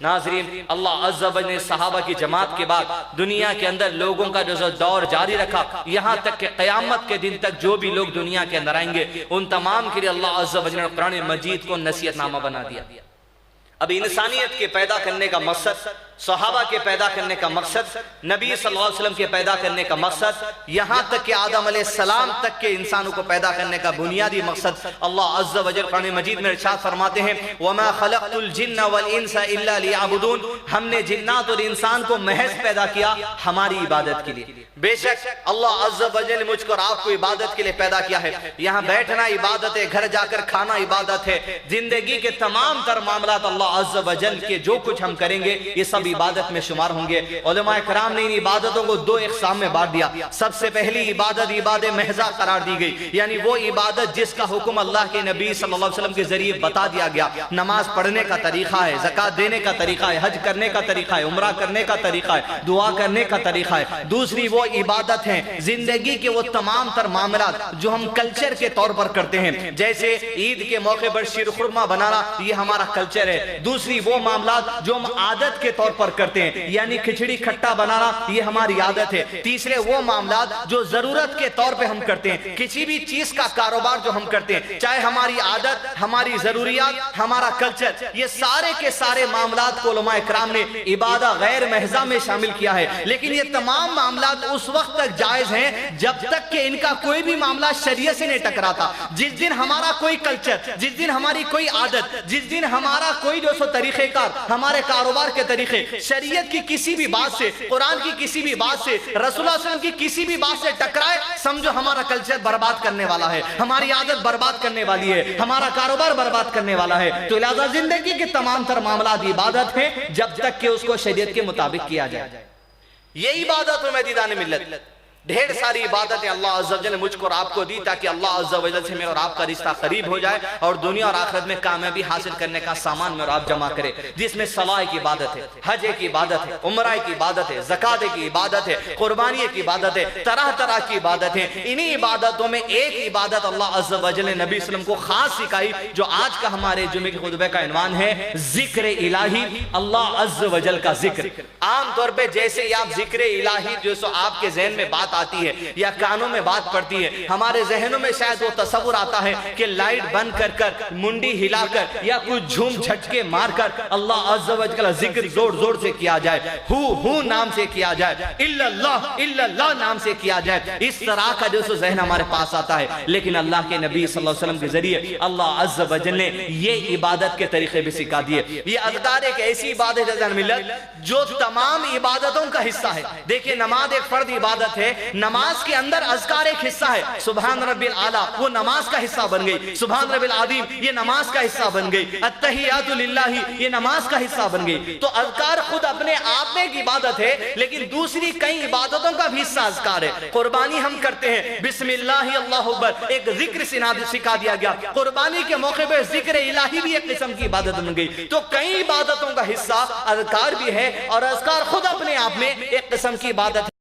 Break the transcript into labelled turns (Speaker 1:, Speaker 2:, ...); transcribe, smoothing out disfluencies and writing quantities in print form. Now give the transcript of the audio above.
Speaker 1: ناظرین، اللہ عز و جل نے صحابہ کی جماعت کے بعد دنیا کے اندر لوگوں کا جو دور جاری رکھا، یہاں تک کہ قیامت کے دن تک جو بھی لوگ دنیا کے اندر آئیں گے ان تمام کے لیے اللہ عز و جل نے قرآن مجید کو نصیحت نامہ بنا دیا۔ اب انسانیت کے پیدا کرنے کا مقصد، صحابہ کے پیدا کرنے کا مقصد، نبی صلی اللہ علیہ وسلم کے پیدا کرنے کا مقصد، یہاں تک کہ آدم علیہ السلام تک کے انسانوں کو پیدا کرنے کا بنیادی مقصد اللہ عز و جل قرآن مجید میں ارشاد فرماتے ہیں وَمَا خَلَقْتُ الْجِنَّ وَالْإِنسَ إِلَّا لِيَعْبُدُونَ، ہم نے جنات اور انسان کو محض پیدا کیا ہماری عبادت کے لیے۔ بے شک اللہ عز و جل نے مجھ کو اور آپ کو عبادت کے لیے پیدا کیا ہے۔ یہاں بیٹھنا عبادت ہے، گھر جا کر کھانا عبادت ہے، زندگی کے تمام تر معاملات اللہ عز و جل کے جو کچھ ہم کریں گے یہ سب عبادت میں شمار ہوں گے۔ علماء کرام نے ان عبادتوں کو دو اقسام میں بانٹ دیا۔ سب سے پہلی عبادت عبادت محضہ قرار دی گئی، یعنی وہ عبادت جس کا حکم اللہ کے نبی صلی اللہ علیہ وسلم کے ذریعے بتا دیا گیا۔ نماز پڑھنے کا طریقہ ہے، زکوٰۃ دینے کا طریقہ ہے، حج کرنے کا طریقہ ہے، عمرہ کرنے کا طریقہ ہے، دعا کرنے کا طریقہ ہے۔ دوسری وہ عبادت ہے زندگی کے وہ تمام تر معاملات جو ہم کلچر کے طور پر کرتے ہیں، جیسے عید کے موقع پر شیر خرما بنانا، یہ ہمارا کلچر ہے۔ دوسری وہ معاملات جو ہم عادت کے طور پر کرتے ہیں، یعنی کھچڑی کھٹا بنانا، یہ ہماری عادت ہے۔ تیسرے وہ معاملات جو ضرورت کے طور پہ ہم کرتے ہیں، کسی بھی چیز کا کاروبار جو ہم کرتے ہیں، چاہے ہماری عادت، ہماری ضروریات، ہمارا کلچر، یہ سارے کے سارے معاملات کو علماء کرام نے عبادت غیر محضہ میں شامل کیا ہے۔ لیکن یہ تمام معاملات اس وقت تک جائز ہیں جب تک کہ ان کا کوئی بھی معاملہ شریعت سے نہیں ٹکراتا۔ جس دن ہمارا کوئی کلچر، جس دن ہماری کوئی عادت، جس دن ہمارا کوئی جو سو طریقہ کار، ہمارے کاروبار کے طریقے شریعت کی کسی بھی بات سے، قرآن کی کسی بھی بات سے، رسول اللہ صلی اللہ علیہ وسلم کی کسی بھی بات سے ٹکرائے، سمجھو ہمارا کلچر برباد کرنے والا ہے، ہماری عادت برباد کرنے والی ہے، ہمارا کاروبار برباد کرنے والا ہے۔ تو لہذا زندگی کے تمام تر معاملات عبادت ہیں جب تک کہ اس کو شریعت کے مطابق کیا جائے۔ یہ عبادت میں دیدان ملت، ڈھیر ساری عبادتیں اللہ عز و جل نے مجھ کو اور آپ کو دی تاکہ اللہ عز و جل سے میرے اور آپ کا رشتہ قریب ہو جائے اور دنیا اور آخرت میں کامیابی حاصل کرنے کا سامان میں اور آپ جمع کرے، جس میں صلاح کی عبادت ہے، حج کی عبادت ہے، عمرہ کی عبادت ہے، زکوٰۃ کی عبادت ہے، قربانی کی عبادت ہے، طرح طرح کی عبادت ہیں۔ انہی عبادتوں میں ایک عبادت اللہ عز و جل نے نبی صلی اللہ علیہ وسلم کو خاص سکھائی، جو آج کا ہمارے جمعے کے خطبے کا عنوان ہے ذکر الہی، اللہ عز و جل کا ذکر۔ عام طور پہ جیسے ہی آپ ذکر الہی جو سو آپ کے ذہن میں بات آتی ہے یا کانوں میں بات پڑتی ہے، ہمارے ذہنوں میں شاید وہ تصور آتا ہے کہ لائٹ بند کر کر، منڈی ہلا کر یا کچھ جھوم جھٹکے مار کر اللہ عز و جل کا ذکر زور زور سے کیا جائے، ہو نام سے کیا جائے، الا اللہ نام سے کیا جائے، اس طرح کا جو سو ذہن ہمارے پاس آتا ہے۔ لیکن اللہ کے نبی صلی اللہ علیہ وسلم کے ذریعے اللہ عز و جل نے یہ عبادت کے طریقے بھی سکھا دیے۔ یہ اذکار ایک ایسی عبادت ہے ملت جو تمام عبادتوں کا حصہ ہے۔ دیکھیں نماز ایک فرض عبادت ہے، نماز کے اندر اذکار ایک حصہ ہے، سبحان ربی العالی وہ نماز کا حصہ بن گئی، سبحان ربی العظیم یہ نماز کا حصہ بن گئی، التحیات للہ یہ نماز کا حصہ بن گئی۔ تو اذکار خود اپنے آپ میں ایک عبادت ہے، لیکن دوسری کئی عبادتوں کا بھی حصہ اذکار ہے۔ قربانی ہم کرتے ہیں، بسم اللہ اللہ اکبر ایک ذکر سکھا دیا گیا، قربانی کے موقع پہ ذکر الہی بھی ایک قسم کی عبادت بن گئی۔ تو کئی عبادتوں کا حصہ اذکار بھی ہے، اور اذکار خود اپنے آپ میں ایک قسم کی عبادت ہے۔